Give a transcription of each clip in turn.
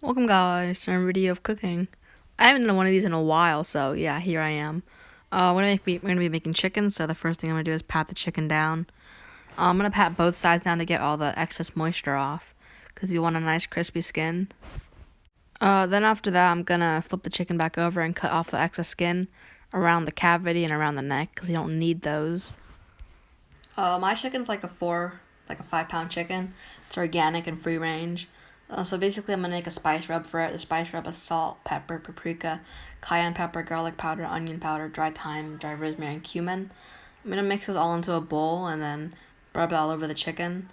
Welcome guys to another video of cooking. I haven't done one of these in a while, so yeah, here I am. We're gonna be making chicken, so the first thing I'm gonna do is pat the chicken down. I'm gonna pat both sides down to get all the excess moisture off, because you want a nice crispy skin. Then after that, I'm gonna flip the chicken back over and cut off the excess skin around the cavity and around the neck, because you don't need those. My chicken's like a 5 pound chicken. It's organic and free range. So basically, I'm gonna make a spice rub for it. The spice rub is salt, pepper, paprika, cayenne pepper, garlic powder, onion powder, dry thyme, dry rosemary, and cumin. I'm gonna mix it all into a bowl and then rub it all over the chicken.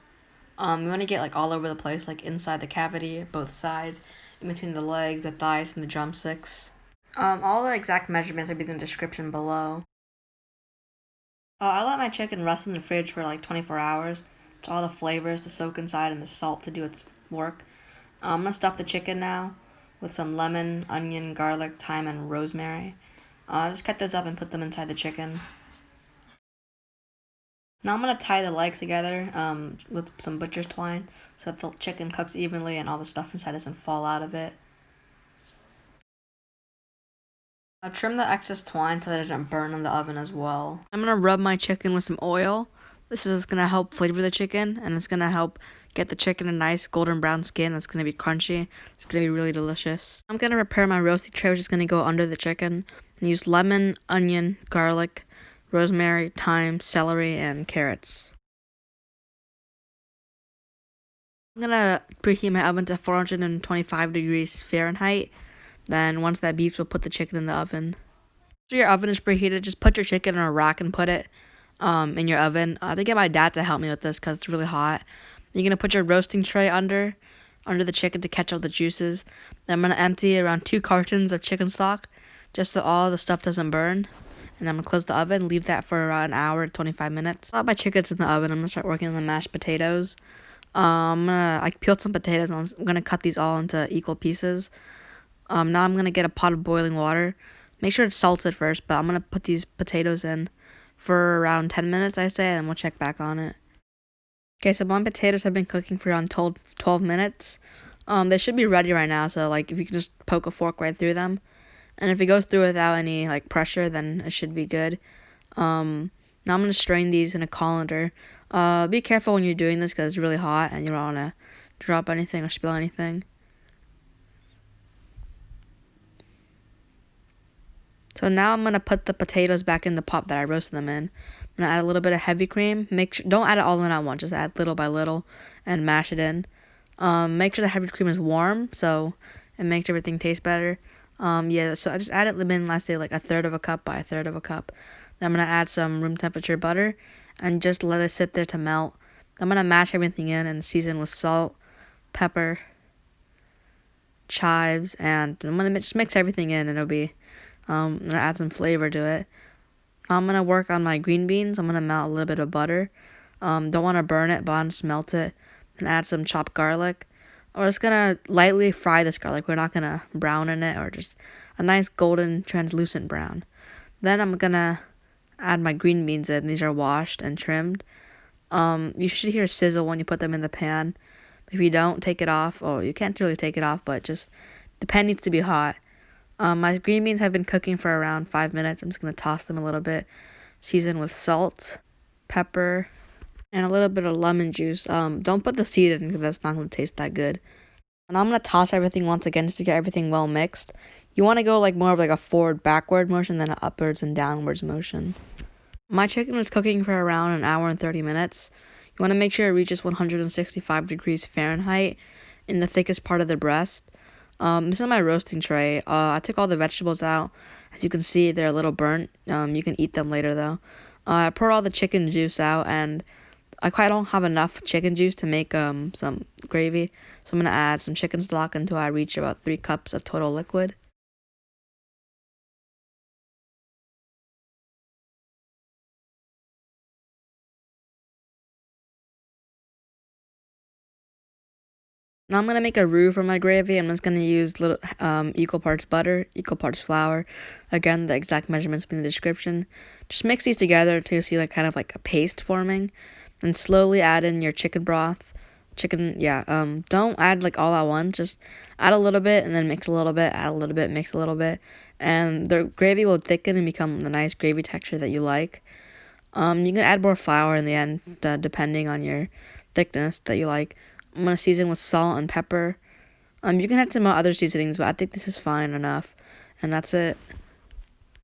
You want to get like all over the place, like inside the cavity, both sides, in between the legs, the thighs, and the drumsticks. All the exact measurements will be in the description below. I let my chicken rest in the fridge for like 24 hours. So all the flavors to soak inside and the salt to do its work. I'm gonna stuff the chicken now with some lemon, onion, garlic, thyme, and rosemary. Just cut those up and put them inside the chicken. Now I'm gonna tie the legs together with some butcher's twine so that the chicken cooks evenly and all the stuff inside doesn't fall out of it. I'll trim the excess twine so that it doesn't burn in the oven as well. I'm gonna rub my chicken with some oil. This is gonna help flavor the chicken, and it's gonna help get the chicken a nice golden brown skin that's gonna be crunchy. It's gonna be really delicious. I'm gonna prepare my roasting tray, which is gonna go under the chicken, and use lemon, onion, garlic, rosemary, thyme, celery, and carrots. I'm gonna preheat my oven to 425 degrees Fahrenheit. Then once that beeps, we'll put the chicken in the oven. After your oven is preheated, just put your chicken in a rack and put it in your oven. I think I get my dad to help me with this because it's really hot. You're gonna put your roasting tray under the chicken to catch all the juices. Then I'm gonna empty around 2 cartons of chicken stock, just so all the stuff doesn't burn. And I'm gonna close the oven, leave that for around an hour to 25 minutes. Now my chicken's in the oven, I'm gonna start working on the mashed potatoes. I peeled some potatoes and I'm gonna cut these all into equal pieces. Now I'm gonna get a pot of boiling water. Make sure it's salted first, but I'm gonna put these potatoes in for around 10 minutes, I say, and we'll check back on it. Okay, so my potatoes have been cooking for around 12 minutes. They should be ready right now, so like if you can just poke a fork right through them. And if it goes through without any like pressure, then it should be good. Now I'm gonna strain these in a colander. Be careful when you're doing this because it's really hot and you don't wanna drop anything or spill anything. So now I'm gonna put the potatoes back in the pot that I roasted them in. I'm gonna add a little bit of heavy cream. Don't add it all in at once. Just add little by little, and mash it in. Make sure the heavy cream is warm so it makes everything taste better. So I just added in, let's say like a third of a cup by a third of a cup. Then I'm gonna add some room temperature butter, and just let it sit there to melt. I'm gonna mash everything in and season with salt, pepper, chives, and I'm gonna just mix everything in, and it'll be. I'm gonna add some flavor to it. I'm gonna work on my green beans. I'm gonna melt a little bit of butter. Don't want to burn it, but I'll just melt it. And add some chopped garlic. We're just gonna lightly fry this garlic. We're not gonna brown in it, or just a nice golden translucent brown. Then I'm gonna add my green beans in. These are washed and trimmed. You should hear a sizzle when you put them in the pan. If you don't, take it off. Oh, you can't really take it off, but just the pan needs to be hot. My green beans have been cooking for around 5 minutes. I'm just going to toss them a little bit. Season with salt, pepper, and a little bit of lemon juice. Don't put the seed in because that's not going to taste that good. And I'm going to toss everything once again just to get everything well mixed. You want to go like more of like a forward-backward motion than an upwards and downwards motion. My chicken was cooking for around an hour and 30 minutes. You want to make sure it reaches 165 degrees Fahrenheit in the thickest part of the breast. This is my roasting tray. I took all the vegetables out. As you can see, they're a little burnt. You can eat them later though. I poured all the chicken juice out, and I quite don't have enough chicken juice to make some gravy. So I'm gonna add some chicken stock until I reach about 3 cups of total liquid. Now I'm gonna make a roux for my gravy. I'm just gonna use little equal parts butter, equal parts flour. Again, the exact measurements will be in the description. Just mix these together until you see like kind of like a paste forming. Then slowly add in your chicken broth. chicken, yeah. Don't add like all at once. Just add a little bit and then mix a little bit. Add a little bit, mix a little bit, and the gravy will thicken and become the nice gravy texture that you like. You can add more flour in the end, depending on your thickness that you like. I'm gonna season with salt and pepper. You can add some other seasonings, but I think this is fine enough, and that's it.